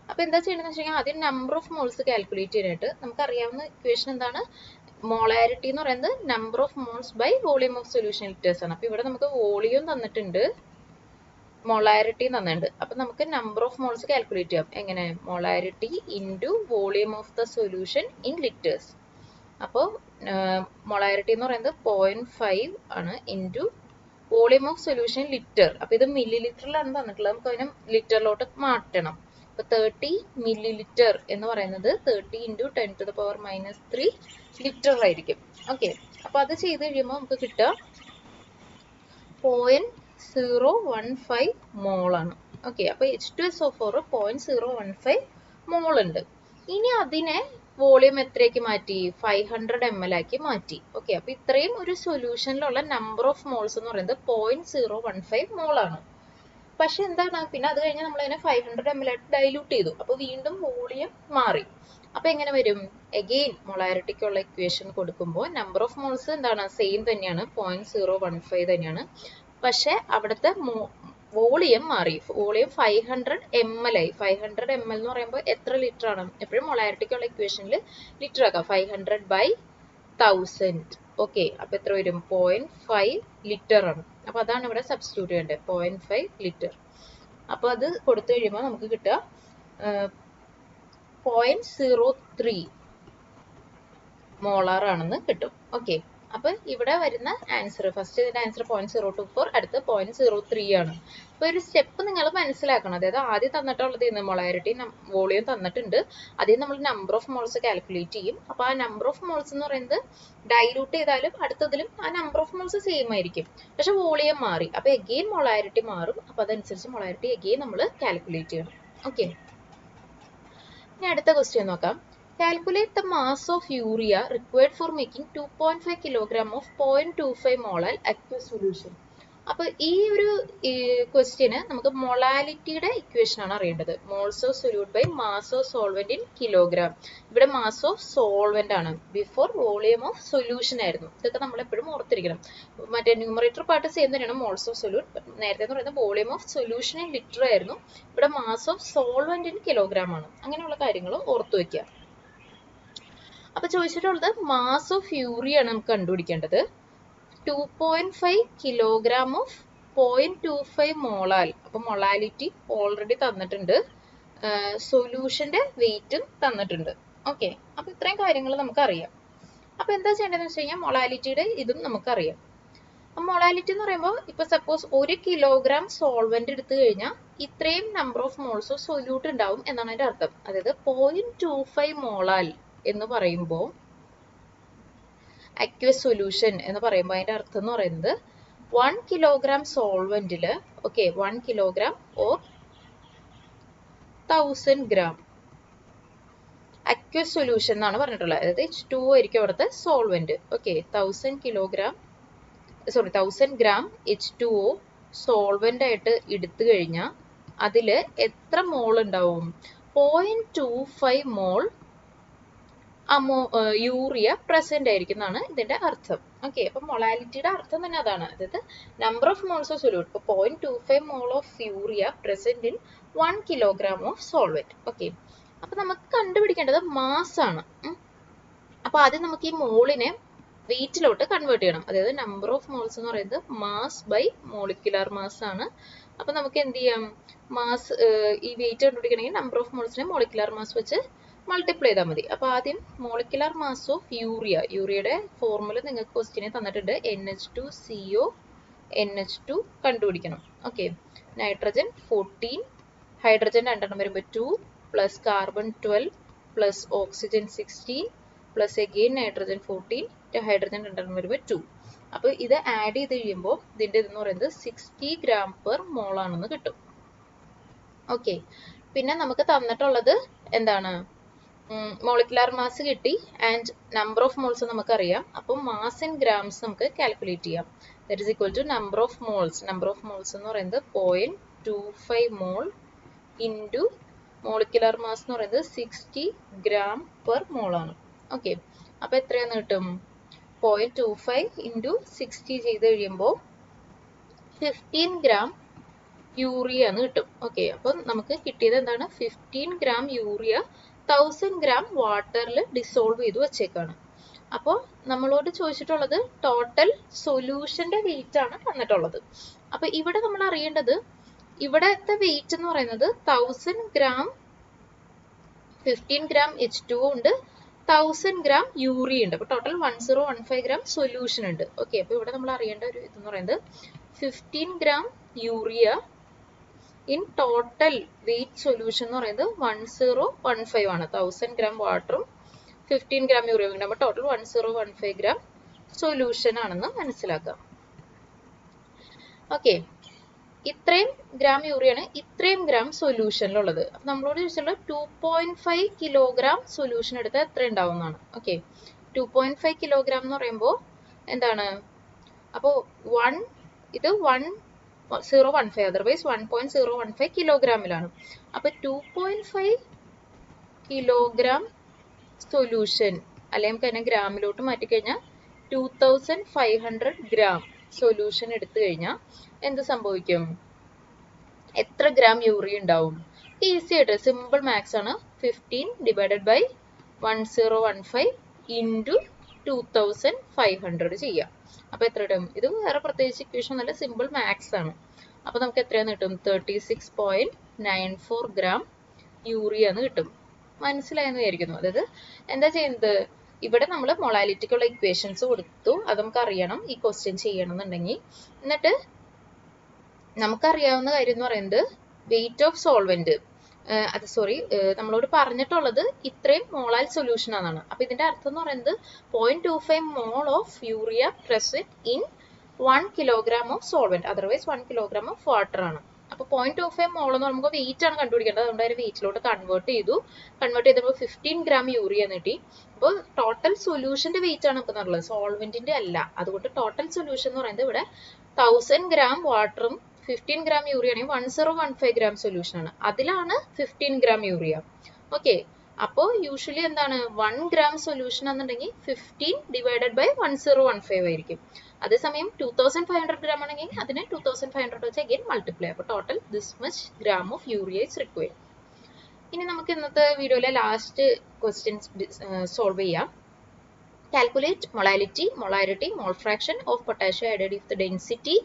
അപ്പൊ എന്താ ചെയ്യണമെന്ന് വെച്ച് കഴിഞ്ഞാൽ ആദ്യം നമ്പർ ഓഫ് മോൾസ് കാൽക്കുലേറ്റ് ചെയ്യാനായിട്ട് നമുക്കറിയാവുന്ന ഇക്വേഷൻ എന്താണ്, മോളാരിറ്റി എന്ന് പറയുന്നത് number of moles by volume of solution litres ആണ്. അപ്പൊ ഇവിടെ നമുക്ക് വോളിയം തന്നിട്ടുണ്ട്, മൊളാരിറ്റി തന്നിട്ടുണ്ട്. അപ്പൊ നമുക്ക് നമ്പർ ഓഫ് മോൾസ് കാൽക്കുലേറ്റ് ചെയ്യാം. എങ്ങനെ, molarity into volume of the solution in litres. അപ്പോൾ മൊളാരിറ്റി എന്ന് പറയുന്നത് 0.5 ആണ് into volume of solution litre. അപ്പൊ ഇത് മില്ലി ലിറ്ററിലാണ് തന്നിട്ടുള്ളത്, നമുക്ക് അതിനെ ലിറ്ററിലോട്ട് മാറ്റണം. അപ്പൊ 30 milliliter എന്ന് പറയുന്നത് 30 ഇൻറ്റു 10⁻³ ലിറ്റർ ആയിരിക്കും. ഓക്കെ, അപ്പൊ അത് ചെയ്ത് കഴിയുമ്പോൾ നമുക്ക് കിട്ടുക 0.015 മോൾ ആണ്. ഓക്കെ, അപ്പൊ H2SO4 0.015 മോൾ ഉണ്ട്. ഇനി അതിനെ വോളിയം എത്രയാക്കി മാറ്റി, 500 ml ആക്കി മാറ്റി. ഓക്കെ, അപ്പൊ ഇത്രയും ഒരു സൊല്യൂഷനിലുള്ള നമ്പർ ഓഫ് മോൾസ് എന്ന് പറയുന്നത് 0.015 മോൾ ആണ്. പക്ഷെ എന്താണ്, പിന്നെ അത് കഴിഞ്ഞ് നമ്മൾ അതിനെ 500 ml ആയിട്ട് ഡൈല്യൂട്ട് ചെയ്തു. അപ്പൊ വീണ്ടും വോളിയം മാറി. അപ്പൊ എങ്ങനെ വരും, അഗെയിൻ മൊളാരിറ്റിക്കുള്ള ഇക്വേഷൻ കൊടുക്കുമ്പോൾ നമ്പർ ഓഫ് മോൾസ് എന്താണ്, സെയിം തന്നെയാണ്, 0.015 തന്നെയാണ്. പക്ഷെ അവിടുത്തെ വോളിയം മാറി, വോളിയം 500 ml ആയി. 500 ml എന്ന് പറയുമ്പോൾ എത്ര ലിറ്റർ ആണ്, എപ്പോഴും മൊളാരിറ്റിക്കുള്ള ഇക്വേഷനിൽ ലിറ്റർ ആക്കാം, 500/1000. ഓക്കെ, അപ്പൊ എത്ര വരും, 0.5 ലിറ്റർ ആണ്. അപ്പൊ അതാണ് ഇവിടെ സബ്സ്റ്റിറ്റ്യൂട്ട് ചെയ്യേണ്ടത്, 0.5 ലിറ്റർ. അപ്പൊ അത് കൊടുത്തു കഴിയുമ്പോൾ നമുക്ക് കിട്ടുക 0.03 മോളാർ ആണെന്ന് കിട്ടും. ഓക്കെ, അപ്പൊ ഇവിടെ വരുന്ന ആൻസർ, ഫസ്റ്റ് ഇതിന്റെ ആൻസർ 0.024, അടുത്ത് 0.03 ആണ്. അപ്പൊ ഒരു സ്റ്റെപ്പ് നിങ്ങൾ മനസ്സിലാക്കണം. അതായത് ആദ്യം തന്നിട്ടുള്ളത് മൊളാരിറ്റി വോളിയം തന്നിട്ടുണ്ട്, ആദ്യം നമ്മൾ നമ്പർ ഓഫ് മോൾസ് കാൽക്കുലേറ്റ് ചെയ്യും. അപ്പൊ ആ നമ്പർ ഓഫ് മോൾസ് എന്ന് പറയുന്നത് ഡൈലൂട്ട് ചെയ്താലും അടുത്തതിലും ആ നമ്പർ ഓഫ് മോൾസ് സെയിം ആയിരിക്കും, പക്ഷെ വോളിയം മാറി. അപ്പൊ എഗെയിൻ മൊളാരിറ്റി മാറും. അപ്പൊ അതനുസരിച്ച് മൊളാരിറ്റി എഗെയിൻ നമ്മൾ കാൽക്കുലേറ്റ് ചെയ്യണം. ഓക്കെ, ഇനി അടുത്ത ക്വസ്റ്റ്യൻ നോക്കാം. Calculate the mass of urea required for making 2.5 kg of 0.25 mol aqueous solution. അപ്പോൾ ഈ ഒരു ക്വസ്റ്റ്യന് നമുക്ക് മൊളാലിറ്റിയുടെ ഇക്വേഷൻ ആണ് അറിയേണ്ടത്. Moles of solute by mass of solvent in kilogram. ഇവിടെ മാസ് ഓഫ് സോൾവെന്റ് ആണ്, ബിഫോർ വോളിയം ഓഫ് സൊല്യൂഷൻ ആയിരുന്നു. ഇതൊക്കെ നമ്മൾ എപ്പോഴും ഓർത്തിരിക്കണം. മറ്റേ ന്യൂമറേറ്റർ പാർട്ട് സെയിം തന്നെയാണ്, മോൾസ് ഓഫ് സൊല്യൂട്ട്. നേരത്തെ എന്ന് പറയുന്നത് volume of solution in litre ആയിരുന്നു, ഇവിടെ mass of solvent in kilogram ആണ്. അങ്ങനെയുള്ള കാര്യങ്ങൾ ഓർത്തു വെക്കുക. അപ്പൊ ചോദിച്ചിട്ടുള്ളത് മാസ് ഓഫ് യൂറിയ ആണ് നമുക്ക് കണ്ടുപിടിക്കേണ്ടത്. 2.5 കിലോഗ്രാം ഓഫ് 0.25 മോളാൽ. അപ്പൊ മൊളാലിറ്റി ഓൾറെഡി തന്നിട്ടുണ്ട്, സൊല്യൂഷന്റെ വെയിറ്റും തന്നിട്ടുണ്ട്. ഓക്കെ, അപ്പൊ ഇത്രയും കാര്യങ്ങൾ നമുക്കറിയാം. അപ്പൊ എന്താ ചെയ്യേണ്ടതെന്ന് വെച്ച് കഴിഞ്ഞാൽ മൊളാലിറ്റിയുടെ ഇതും നമുക്കറിയാം. മൊളാലിറ്റി എന്ന് പറയുമ്പോൾ ഇപ്പൊ സപ്പോസ് 1 കിലോഗ്രാം സോൾവെന്റ് എടുത്തു കഴിഞ്ഞാൽ ഇത്രയും number of moles of solute ഉണ്ടാവും എന്നാണ് അതിന്റെ അർത്ഥം. അതായത് 0.25 മോളാൽ എന്ന് പറയുമ്പോൾ അക്വസ് സൊല്യൂഷൻ എന്ന് പറയുമ്പോൾ അതിന്റെ അർത്ഥം എന്ന് പറയുന്നത് 1 കിലോഗ്രാം സോൾവെന്റില് 1 kilogram or 1000 gram aqueous solution എന്നാണ് പറഞ്ഞിട്ടുള്ളത്. അതായത് H2O ആയിരിക്കും അവിടുത്തെ സോൾവെന്റ്. 1000 ഗ്രാം H2O സോൾവെന്റ് ആയിട്ട് എടുത്തു കഴിഞ്ഞാൽ അതില് എത്ര മോൾ ഉണ്ടാവും? 0.25 മോൾ യൂറിയ പ്രസന്റ് ആയിരിക്കും എന്നാണ് ഇതിന്റെ അർത്ഥം. ഓക്കെ, അപ്പൊ മൊളാലിറ്റിയുടെ അർത്ഥം തന്നെ അതാണ്. അതായത് number of moles of solute. ഇപ്പൊ 0.25 mole of urea present in 1 kilogram of solvent. Okay, അപ്പൊ നമുക്ക് കണ്ടുപിടിക്കേണ്ടത് മാസ് ആണ്. അപ്പൊ ആദ്യം നമുക്ക് ഈ മോളിനെ വെയിറ്റിലോട്ട് കൺവേർട്ട് ചെയ്യണം. അതായത് നമ്പർ ഓഫ് മോൾസ് എന്ന് പറയുന്നത് മാസ് ബൈ മോളിക്കുലാർ മാസ് ആണ്. അപ്പൊ നമുക്ക് എന്ത് ചെയ്യാം? മാസ് ഈ വെയിറ്റ് കണ്ടുപിടിക്കണമെങ്കിൽ നമ്പർ ഓഫ് മോൾസിനെ മോളിക്കുലാർ മാസ് വെച്ച് മൾട്ടിപ്ലൈ ചെയ്താൽ മതി. അപ്പൊ ആദ്യം മോളിക്കുലാർ മാസ് ഓഫ് യൂറിയയുടെ ഫോർമുല നിങ്ങൾക്ക് ക്വസ്റ്റ്യനെ തന്നിട്ടുണ്ട്. NH2CO NH2 കണ്ടുപിടിക്കണം. ഓക്കെ, നൈട്രജൻ 14, ഹൈഡ്രജൻ രണ്ടെണ്ണം വരുമ്പോൾ 2 plus carbon 12 plus oxygen 16 plus again nitrogen 14 hydrogen രണ്ടെണ്ണം വരുമ്പോൾ 2. അപ്പൊ ഇത് ആഡ് ചെയ്ത് കഴിയുമ്പോൾ ഇതിന്റെ ഇതെന്ന് പറയുന്നത് 60 ഗ്രാം പെർ മോൾ ആണെന്ന് കിട്ടും. ഓക്കെ, പിന്നെ നമുക്ക് തന്നിട്ടുള്ളത് എന്താണ്? മോളിക്കുലാർ മാസ് കിട്ടി ആൻഡ് നമ്പർ ഓഫ് മോൾസ് നമുക്കറിയാം. അപ്പം മാസ് ഇൻ ഗ്രാംസ് നമുക്ക് കാൽക്കുലേറ്റ് ചെയ്യാം. That is equal to number of moles എന്ന് പറയുന്നത് 0.25 മോൾ ഇൻറ്റു മോളിക്കുലാർ മാസ് എന്ന് പറയുന്നത് 60 ഗ്രാം പെർ മോൾ ആണ്. ഓക്കെ, അപ്പൊ എത്രയാന്ന് കിട്ടും? 0.25 ഇൻറ്റു 60 ചെയ്ത് കഴിയുമ്പോൾ 15 ഗ്രാം യൂറിയ എന്ന് കിട്ടും. ഓക്കെ, അപ്പം നമുക്ക് കിട്ടിയത് എന്താണ്? 15 ഗ്രാം യൂറിയ 1000 ഗ്രാം വാട്ടറിൽ ഡിസോൾവ് ചെയ്ത് വെച്ചേക്കാണ്. അപ്പോൾ നമ്മളോട് ചോദിച്ചിട്ടുള്ളത് ടോട്ടൽ സൊല്യൂഷന്റെ വെയിറ്റ് ആണ് തന്നിട്ടുള്ളത്. അപ്പൊ ഇവിടെ നമ്മൾ അറിയേണ്ടത് ഇവിടത്തെ വെയിറ്റ് എന്ന് പറയുന്നത് 1000 ഗ്രാം 15 ഗ്രാം H2O ഉണ്ട്, 1000 ഗ്രാം യൂറിയ ഉണ്ട്. അപ്പൊ ടോട്ടൽ 1015 ഗ്രാം സൊല്യൂഷൻ ഉണ്ട്. ഓക്കെ, അപ്പൊ ഇവിടെ നമ്മൾ അറിയേണ്ട ഒരു ഇതെന്ന് പറയുന്നത് 15 gram urea in total wait solution എന്ന് പറയുന്നത് 1015 ആണ്. 1000 ഗ്രാം വാട്ടറും 15 ഗ്രാം യൂറിയ നമ്മൾ ടോട്ടൽ 1015 ഗ്രാം സൊല്യൂഷൻ ആണെന്ന് മനസ്സിലാക്കാം. ഓക്കെ, ഇത്രയും ഗ്രാം യൂറിയാണ് ഇത്രയും ഗ്രാം സൊല്യൂഷനിലുള്ളത്. അപ്പൊ നമ്മളോട് ചോദിച്ചിട്ടുള്ളത് 2.5 കിലോഗ്രാം സൊല്യൂഷൻ എടുത്താൽ എത്ര ഉണ്ടാവും എന്നാണ്. ഓക്കെ, 2.5 കിലോഗ്രാം എന്ന് പറയുമ്പോൾ എന്താണ്? അപ്പോൾ 1.015 അതർവൈസ് 1.015 കിലോഗ്രാമിലാണ്. അപ്പൊ 2.5 കിലോഗ്രാം സൊല്യൂഷൻ അല്ലെങ്കിൽ നമുക്ക് അതിനെ ഗ്രാമിലോട്ട് മാറ്റിക്കഴിഞ്ഞാൽ 2500 ഗ്രാം സൊല്യൂഷൻ എടുത്തു കഴിഞ്ഞാൽ എന്ത് സംഭവിക്കും? എത്ര ഗ്രാം യൂറിയ ഉണ്ടാവും? ഈസി ആയിട്ട് സിമ്പിൾ മാത്സ് ആണ്. 15 ഡിവൈഡഡ് ബൈ 1015 ഇൻറ്റു 2500 ചെയ്യാം. അപ്പൊ എത്ര കിട്ടും? ഇത് വേറെ പ്രത്യേകിച്ച് ഇക്വേഷൻ നല്ല സിമ്പിൾ മാത്സ് ആണ്. അപ്പൊ നമുക്ക് എത്രയാന്ന് കിട്ടും? 36.94 ഗ്രാം യൂറിയ എന്ന് കിട്ടും. മനസ്സിലായെന്ന് വിചാരിക്കുന്നു. അതായത് എന്താ ചെയ്യുന്നത്? ഇവിടെ നമ്മൾ മൊളാലിറ്റിക്കുള്ള ഇക്വേഷൻസ് കൊടുത്തു. അത് നമുക്ക് അറിയണം ഈ ക്വസ്റ്റ്യൻ ചെയ്യണമെന്നുണ്ടെങ്കിൽ. എന്നിട്ട് നമുക്കറിയാവുന്ന കാര്യം എന്ന് പറയുന്നത് വെയിറ്റ് ഓഫ് സോൾവെന്റ് നമ്മളോട് പറഞ്ഞിട്ടുള്ളത് ഇത്രയും മോളാൽ സൊല്യൂഷൻ ആണെന്നാണ്. അപ്പൊ ഇതിന്റെ അർത്ഥം എന്ന് പറയുന്നത് 0.25 mole of urea present in 1 kilogram of solvent otherwise 1 kilogram of water ആണ്. അപ്പൊ 0.25 മോൾ എന്ന് നമുക്ക് വെയിറ്റ് ആണ് കണ്ടുപിടിക്കേണ്ടത്. അതുകൊണ്ട് അതിന് വെയിറ്റിലോട്ട് കൺവേർട്ട് ചെയ്തപ്പോൾ 15 ഗ്രാം യൂറിയ കിട്ടി. അപ്പോൾ ടോട്ടൽ സൊല്യൂഷന്റെ വെയിറ്റ് ആണ് ഇപ്പൊ എന്നുള്ളത്, സോൾവെന്റിന്റെ അല്ല. അതുകൊണ്ട് ടോട്ടൽ സൊല്യൂഷൻ എന്ന് പറയുന്നത് ഇവിടെ 1000 ഗ്രാം വാട്ടറും 15 ഗ്രാം യൂറിയ ആണെങ്കിൽ 1015 ഗ്രാം സൊല്യൂഷൻ ആണ്. അതിലാണ് 15 ഗ്രാം യൂറിയ. ഓക്കെ, അപ്പോൾ യൂഷ്വലി എന്താണ്? 1 ഗ്രാം സൊല്യൂഷൻ എന്നുണ്ടെങ്കിൽ 15 ഡിവൈഡഡ് ബൈ 1015 ആയിരിക്കും. അതേസമയം 2500 ഗ്രാം ആണെങ്കിൽ അതിനെ 2500 വെച്ച് അഗൈൻ മൾട്ടിപ്ലൈ. അപ്പോൾ total this much gram of urea is required. ഇനി നമുക്ക് ഇന്നത്തെ വീഡിയോയിലെ ലാസ്റ്റ് ക്വസ്റ്റ്യൻസ് സോൾവ് ചെയ്യാം. Calculate molality, molarity, mole fraction of potassium iodide if the density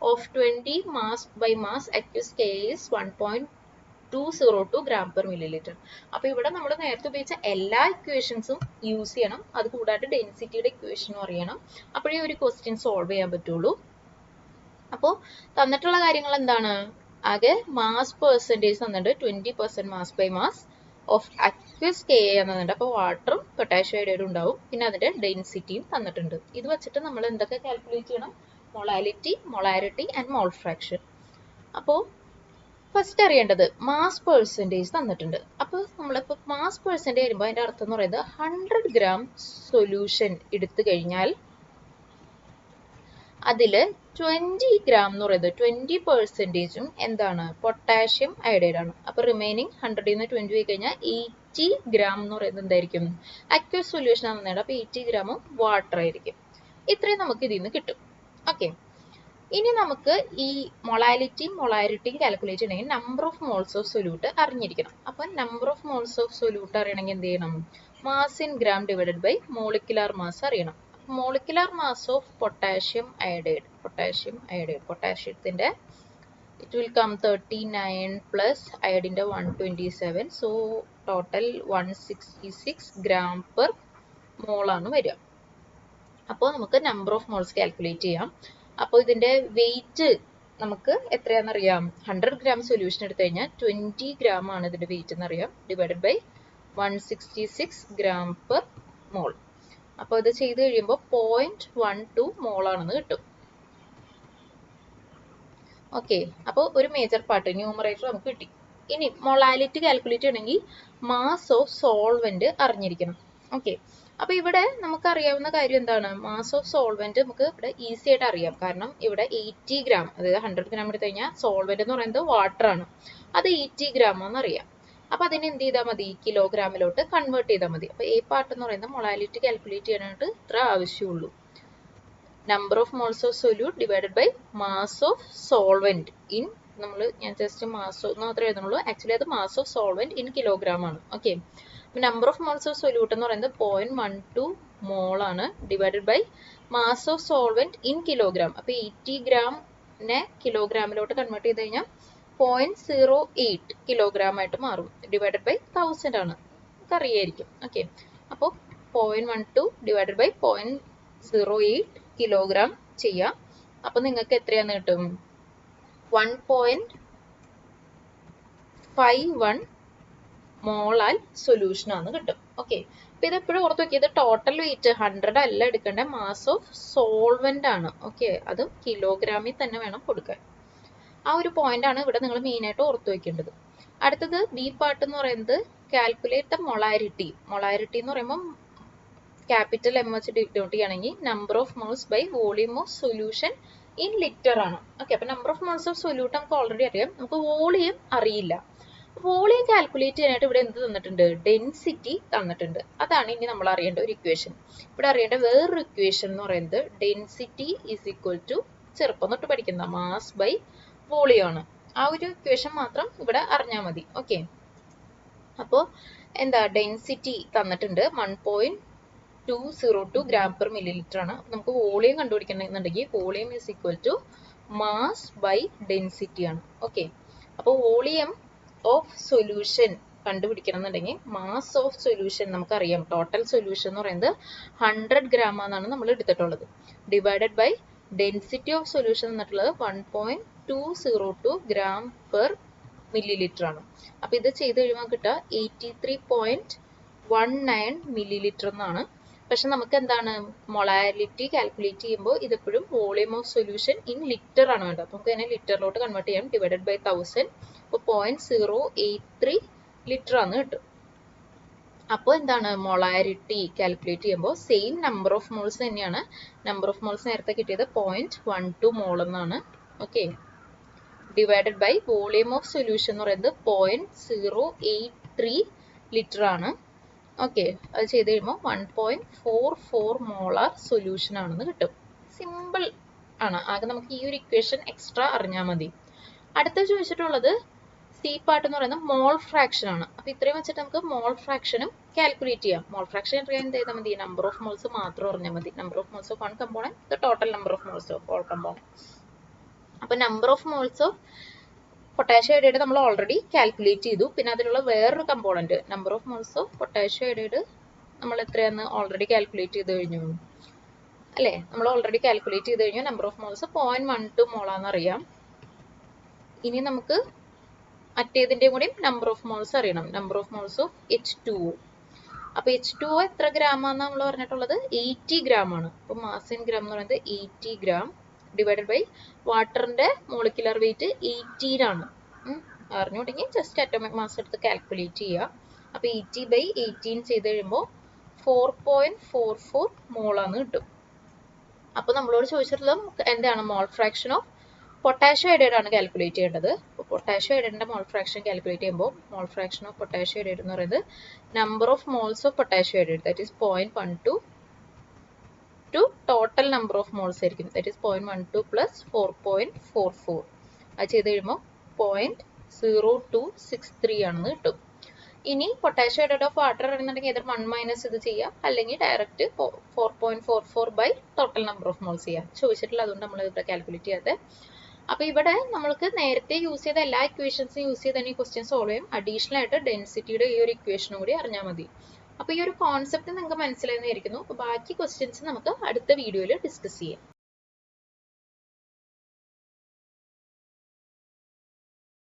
of 20 mass by mass aqueous Ka is 1.2 202 gram per milliliter. അപ്പോൾ ഇവിടെ നമ്മൾ നേരത്തെ ഉപയോഗിച്ച എല്ലാ ഇക്വേഷൻസും യൂസ് ചെയ്യണം. അത് കൂടാതെ ഡെൻസിറ്റിയുടെ ഇക്വേഷനും അറിയണം. അപ്പോഴേ ഒരു ക്വസ്റ്റ്യൻ സോൾവ് ചെയ്യാൻ പറ്റുള്ളൂ. അപ്പോൾ തന്നിട്ടുള്ള കാര്യങ്ങൾ എന്താണ്? ആകെ മാസ് പെർസെൻറ്റേജ് തന്നിട്ടുണ്ട്. 20% mass by mass of aqueous K എന്നുണ്ട്. അപ്പോൾ വാട്ടറും പൊട്ടാഷ്യം അയോഡൈഡും ഉണ്ടാവും. പിന്നെ അതിന്റെ ഡെൻസിറ്റിയും തന്നിട്ടുണ്ട്. ഇത് വെച്ചിട്ട് നമ്മൾ എന്തൊക്കെ കാൽക്കുലേറ്റ് ചെയ്യണം? Molality, molarity and mole fraction. അപ്പോൾ ഫസ്റ്റ് അറിയേണ്ടത് മാസ് പെർസെൻറ്റേജ് തന്നിട്ടുണ്ട്. അപ്പോൾ നമ്മളിപ്പോൾ മാസ് പെർസെൻറ്റേജ് വരുമ്പോൾ അതിന്റെ അർത്ഥം എന്ന് പറയുന്നത് 100 gram സൊല്യൂഷൻ എടുത്തു കഴിഞ്ഞാൽ അതിൽ 20 gram എന്ന് പറയുന്നത് 20% എന്താണ്? പൊട്ടാഷ്യം അയോഡൈഡ് ആണ്. അപ്പോൾ റിമൈനിങ് 100 നിന്ന് 20 പോയി കഴിഞ്ഞാൽ 80 gram എന്ന് പറയുന്നത് എന്തായിരിക്കും? അക്വസ് സൊല്യൂഷൻ ആണെന്നാണ്. അപ്പോൾ 80 gram വാട്ടർ ആയിരിക്കും. ഇത്രയും നമുക്ക് ഇതിൽ നിന്ന് കിട്ടും. ഓക്കെ, ഇനി നമുക്ക് ഈ മൊളാലിറ്റിയും മൊളാരിറ്റിയും കാൽക്കുലേറ്റ് ചെയ്യണമെങ്കിൽ number of moles of solute അറിഞ്ഞിരിക്കണം. അപ്പം number of moles of solute അറിയണമെങ്കിൽ എന്ത് ചെയ്യണം? Mass in gram divided by molecular mass അറിയണം. Molecular mass of potassium iodide, പൊട്ടാഷ്യത്തിന്റെ ഇറ്റ് വിൽ കം 39 പ്ലസ് അയോഡിന്റെ 127. So total 166 gram per mole ആണ് വരിക. അപ്പോൾ നമുക്ക് നമ്പർ ഓഫ് മോൾസ് കാൽക്കുലേറ്റ് ചെയ്യാം. അപ്പോൾ ഇതിന്റെ വെയിറ്റ് നമുക്ക് എത്രയാണെന്നറിയാം? 100 gram സൊല്യൂഷൻ എടുത്തു കഴിഞ്ഞാൽ 20 gram ആണ് ഇതിന്റെ വെയിറ്റ് എന്നറിയാം. ഡിവൈഡഡ് ബൈ 166 gram per മോൾ. അപ്പോൾ ഇത് ചെയ്ത് കഴിയുമ്പോൾ 0.12 മോൾ ആണെന്ന് കിട്ടും. ഓക്കെ, അപ്പോൾ ഒരു മേജർ പാർട്ട് ന്യൂമറേറ്റർ നമുക്ക് കിട്ടി. ഇനി മൊളാലിറ്റി കാൽക്കുലേറ്റ് ചെയ്യണമെങ്കിൽ മാസ് ഓഫ് സോൾവെന്റ് അറിഞ്ഞിരിക്കണം. ഓക്കെ, അപ്പൊ ഇവിടെ നമുക്ക് അറിയാവുന്ന കാര്യം എന്താണ്? മാസ് ഓഫ് സോൾവെന്റ് നമുക്ക് ഇവിടെ ഈസി ആയിട്ട് അറിയാം. കാരണം ഇവിടെ 80 gram, അതായത് 100 gram എടുത്തു കഴിഞ്ഞാൽ സോൾവെന്റ് എന്ന് പറയുന്നത് വാട്ടർ ആണ്. അത് 80 gram എന്ന് അറിയാം. അപ്പൊ അതിന് എന്ത് ചെയ്താൽ മതി? കിലോഗ്രാമിലോട്ട് കൺവേർട്ട് ചെയ്താൽ മതി. അപ്പൊ ഈ പാർട്ട് എന്ന് പറയുന്നത് മൊളാലിറ്റി കാൽക്കുലേറ്റ് ചെയ്യാനായിട്ട് ഇത്ര ആവശ്യമുള്ളൂ. Number of moles of solute divided by mass of solvent in, ഞാൻ ജസ്റ്റ് മാസ് എന്ന് മാത്രമേ എഴുതുന്നുള്ളൂ. ആക്ച്വലി അത് mass of solvent in kilogram ആണ്. Okay, number of moles of solute എന്ന് പറയുന്നത് 0.12 മോൾ ആണ്. Divided by mass of solvent in kilogram. അപ്പൊ 80 ഗ്രാമിനെ കിലോഗ്രാമിലോട്ട് കൺവേർട്ട് ചെയ്ത് കഴിഞ്ഞാൽ 0.08 കിലോഗ്രാം ആയിട്ട് മാറും. ഡിവൈഡഡ് ബൈ 1000 ആണ്, നമുക്ക് അറിയായിരിക്കും. ഓക്കെ, അപ്പോൾ 0.12 ഡിവൈഡഡ് ബൈ 0.08 കിലോഗ്രാം ചെയ്യാം. അപ്പൊ നിങ്ങൾക്ക് എത്രയാന്ന് കിട്ടും? 1.51 മോളാൽ സൊല്യൂഷൻ ആണ് കിട്ടും. ഓക്കെ, അപ്പൊ ഇത് എപ്പോഴും ഓർത്ത് നോക്കിയത് ടോട്ടൽ വെയിറ്റ് 100 അല്ല എടുക്കേണ്ട, മാസ് ഓഫ് സോൾവെന്റ് ആണ്. ഓക്കെ, അത് കിലോഗ്രാമിൽ തന്നെ വേണം കൊടുക്കാൻ. ആ ഒരു പോയിന്റ് ആണ് ഇവിടെ നിങ്ങൾ മെയിൻ ആയിട്ട് ഓർത്ത് വെക്കേണ്ടത്. അടുത്തത് ബി പാർട്ട് എന്ന് പറയുന്നത് കാൽക്കുലേറ്റ് ദ മൊളാരിറ്റി. മൊളാരിറ്റി എന്ന് പറയുമ്പോൾ ക്യാപിറ്റൽ എം വെച്ച് ഡിനോട്ട് ചെയ്യുകയാണെങ്കിൽ number of moles by volume of solution in litre ആണ്. ഓക്കെ, അപ്പൊ number of moles of solute നമുക്ക് ഓൾറെഡി അറിയാം. നമുക്ക് വോളിയം അറിയില്ല. വോളിയം കാൽക്കുലേറ്റ് ചെയ്യാനായിട്ട് ഇവിടെ എന്ത് തന്നിട്ടുണ്ട്? ഡെൻസിറ്റി തന്നിട്ടുണ്ട്. അതാണ് ഇനി നമ്മൾ അറിയേണ്ട ഒരു ഇക്വേഷൻ. ഇവിടെ അറിയേണ്ട വേറൊരു ഇക്വേഷൻ എന്ന് പറയുന്നത് ഡെൻസിറ്റി ഈസ് ഈക്വൽ ടു ചെറുപ്പം തൊട്ട് പഠിക്കുന്ന മാസ് ബൈ വോളിയം ആണ്. ആ ഒരു ഇക്വേഷൻ മാത്രം ഇവിടെ അറിഞ്ഞാൽ മതി. ഓക്കെ, അപ്പോൾ എന്താ? ഡെൻസിറ്റി തന്നിട്ടുണ്ട് 1.202 gram per milliliter ആണ്. നമുക്ക് വോളിയം കണ്ടുപിടിക്കണമെന്നുണ്ടെങ്കിൽ volume is equal to mass by density ആണ്. ഓക്കെ, അപ്പോൾ വോളിയം ഓഫ് സൊല്യൂഷൻ കണ്ടുപിടിക്കണം എന്നുണ്ടെങ്കിൽ മാസ് ഓഫ് സൊല്യൂഷൻ നമുക്കറിയാം. ടോട്ടൽ സൊല്യൂഷൻ എന്ന് പറയുന്നത് 100 gram ആണെന്നാണ് നമ്മൾ എടുത്തിട്ടുള്ളത്. Divided by density of solution എന്നിട്ടുള്ളത് 1.202 gram per milliliter ആണ്. അപ്പൊ ഇത് ചെയ്ത് കഴിയുമ്പോൾ കിട്ടുക 83.19 milliliter എന്നാണ്. പക്ഷെ നമുക്ക് എന്താണ്? മൊളാലിറ്റി കാൽക്കുലേറ്റ് ചെയ്യുമ്പോൾ ഇതെപ്പോഴും volume of solution in litre ആണ് വേണ്ടത്. അപ്പൊ നമുക്ക് അതിനെ ലിറ്ററിലോട്ട് കൺവേർട്ട് ചെയ്യാം. Divided by 1000. അപ്പോൾ 0.083 ലിറ്റർ ആണ് കിട്ടും. അപ്പോൾ എന്താണ്? മൊളാരിറ്റി കാൽക്കുലേറ്റ് ചെയ്യുമ്പോൾ സെയിം നമ്പർ ഓഫ് മോൾസ് തന്നെയാണ്. നമ്പർ ഓഫ് മോൾസ് നേരത്തെ കിട്ടിയത് 0.12 മോൾ എന്നാണ്. Okay, divided by volume of solution എന്ന് പറയുന്നത് 0.083 ലിറ്റർ ആണ്. ഓക്കെ, അത് ചെയ്ത് കഴിയുമ്പോൾ 1.44 മോളാർ സൊല്യൂഷൻ ആണെന്ന് കിട്ടും. സിമ്പിൾ ആണ്. ആകെ നമുക്ക് ഈ ഒരു ഇക്വേഷൻ എക്സ്ട്രാ അറിഞ്ഞാൽ മതി. അടുത്ത ചോദിച്ചിട്ടുള്ളത് സി പാർട്ട് എന്ന് പറയുന്നത് മോൾ ഫ്രാക്ഷൻ ആണ്. അപ്പൊ ഇത്രയും വെച്ചിട്ട് നമുക്ക് മോൾ ഫ്രാക്ഷനും കാൽക്കുലേറ്റ് ചെയ്യാം. മോൾ ഫ്രാക്ഷൻ അറിയാൻ എന്ത് ചെയ്താൽ മതി? നമ്പർ ഓഫ് മോൾസ് മാത്രം അറിഞ്ഞാൽ മതി. Number of moles of one component, the total number of moles of all component. അപ്പൊ number of moles of potassium iodide നമ്മൾ ഓൾറെഡി കാൽക്കുലേറ്റ് ചെയ്തു. പിന്നെ അതിലുള്ള വേറൊരു component number of moles of potassium iodide നമ്മൾ എത്രയാന്ന് ഓൾറെഡി കാൽക്കുലേറ്റ് ചെയ്ത് കഴിഞ്ഞു അല്ലേ? നമ്മൾ ഓൾറെഡി കാൽക്കുലേറ്റ് ചെയ്ത് കഴിഞ്ഞു. നമ്പർ ഓഫ് മോൾസ് 0.12 മോളാന്ന് അറിയാം. ഇനി നമുക്ക് മറ്റേതിൻ്റെയും കൂടി നമ്പർ ഓഫ് മോൾസ് അറിയണം. Number of moles of H2O. അപ്പോൾ H2O എത്ര ഗ്രാമാണെന്ന് നമ്മൾ പറഞ്ഞിട്ടുള്ളത് 80 ഗ്രാം ആണ്. അപ്പോൾ മാസ് ഇൻ ഗ്രാം എന്ന് പറയുന്നത് 80 ഗ്രാം ഡിവൈഡഡ് ബൈ വാട്ടറിന്റെ മോളിക്കുലർ വെയിറ്റ് 18 ആണ്. അറിഞ്ഞുകൊണ്ടെങ്കിൽ ജസ്റ്റ് അറ്റോമിക് മാസ് എടുത്ത് കാൽക്കുലേറ്റ് ചെയ്യുക. അപ്പോൾ 80/18 ചെയ്ത് കഴിയുമ്പോൾ 4.44 മോളാന്ന് കിട്ടും. അപ്പോൾ നമ്മളോട് ചോദിച്ചിട്ടുള്ളത് എന്താണ്? Mole fraction of potassium iodide ആണ് കാൽക്കുലേറ്റ് ചെയ്യേണ്ടത്. അപ്പോൾ പൊട്ടാഷ്യം അയോഡൈഡിന്റെ മോൾ ഫ്രാക്ഷൻ കാൽക്കുലേറ്റ് ചെയ്യുമ്പോൾ mole fraction of potassium iodide എന്ന് പറയുന്നത് number of moles of potassium iodide that is 0.12 to total number of moles ആയിരിക്കും. That is 0.12 plus 4.44. അത് ചെയ്ത് കഴിയുമ്പോൾ 0.0263 ആണെന്ന് കിട്ടും. ഇനി പൊട്ടാഷ്യം അയോഡൈഡ് ഓഫ് വാട്ടർ ആണെന്നുണ്ടെങ്കിൽ ഏതൊരു 1 മൈനസ് ഇത് ചെയ്യാം, അല്ലെങ്കിൽ direct 4.44 by total number of moles ചെയ്യാം. ചോദിച്ചിട്ടില്ല, അതുകൊണ്ട് നമ്മൾ ഇവിടെ കാൽക്കുലേറ്റ് ചെയ്യാതെ. അപ്പോൾ ഇവിടെ നമ്മൾക്ക് നേരത്തെ യൂസ് ചെയ്ത എല്ലാ ഇക്വേഷൻസും യൂസ് ചെയ്ത് തന്നെ ഈ ക്വസ്റ്റ്യൻ സോൾവ് ചെയ്യും. അഡീഷണൽ ആയിട്ട് ഡെൻസിറ്റിയുടെ ഈ ഒരു ഇക്വേഷനും കൂടി അറിഞ്ഞാൽ മതി. അപ്പോൾ ഈ ഒരു കോൺസെപ്റ്റ് നിങ്ങൾക്ക് മനസ്സിലായെന്നായിരിക്കുന്നു. അപ്പോൾ ബാക്കി ക്വസ്റ്റ്യൻസ് നമുക്ക് അടുത്ത വീഡിയോയിൽ ഡിസ്കസ് ചെയ്യാം.